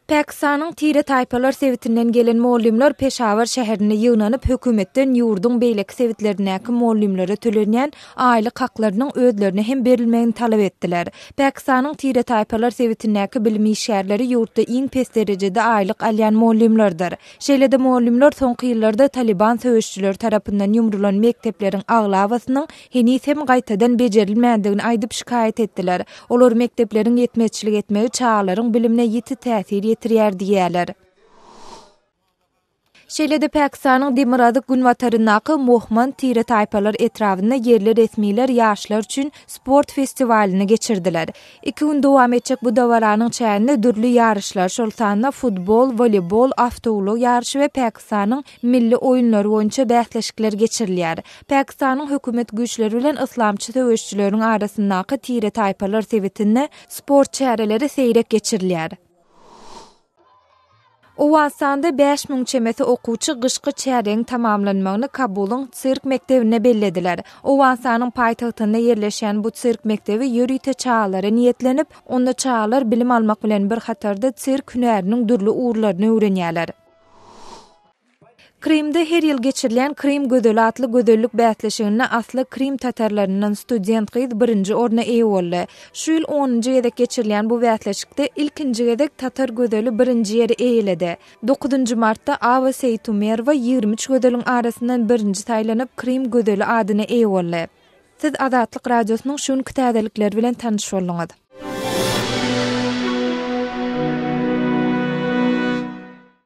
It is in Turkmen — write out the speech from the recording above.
Pakistanyň Tire taýpalar sebitinden gelen mollimler Peşawar şäherine ýygnanyp hökümetden ýurdun beýleki sebitlerindäki mollimlere tölenýän aýlyk haklarynyň özlerine hem berilmegini talap etdiler. Pakistanyň Tire taýpalar sebitindäki bilim işgärleri ýurtda iň pes derejede aýlyk alýan mollimlerdir. Şeýlede mollimler soňky ýyllarda Taliban söwüşçüleri tarapyndan ýumrulan mektepleriň aglawasynyň henis hem gaýtadan bejerilmändigini aýdyp şikayet etdiler. Olar mektepleriň ýetmezçilik etmegi çağlaryň bilimine ýiti täsir ýetirýär diýerler. Şeýlede Pakistanyň Demirady Günwataryndaky Mohman Tire taýpalar etrafynda yerli resmiler ýaşlar üçin sport festivalini geçirdiler. 2 gün dowam etjek bu dowalanyň çäğinde dürli ýaryşlar, şoltanda futbol, voleybol, awtolog ýaryşy we Pakistanyň milli oýunlary boýunça bähleşikler geçirilýär. Pakistanyň hökümet güýçleri bilen islamçy söwüşçüleriň arasyndaky Tire taýpalar sebitinde sport çäreleri seýrek geçirilýär. Owastanda 5000 çemesi okuwçy gyşky çäregiň tamamlanmagyny Kabulyň sirk mektebine bellediler. Owastanyň paýtagtynda ýerleşen bu sirk mektebi ýörüýte çağlara niýetlenip, onda çağlar bilim almak bilen bir hatarda sirk hünäriniň dürli uğurlaryny öwrenýärler. Krimde her ýyl geçirilen Krim gödeli atly gödellük bähleşigine asly Krim tatarlaryndan student gyz 1-nji orna eýe boldy. Şu ýyl 10-njy gedek geçirilen bu bähleşikde ilkinji gedek tatar gödeli 1-nji ýeri eýledi. 9-njy martda Ava Seytumerova 23 gödeliň arasyndan 1-nji taýlanyp Krim gödeli adyny eýe boldy. Siz Azatlyk radiosynyň şuň täzelikleri bilen tanyş boldyňyz.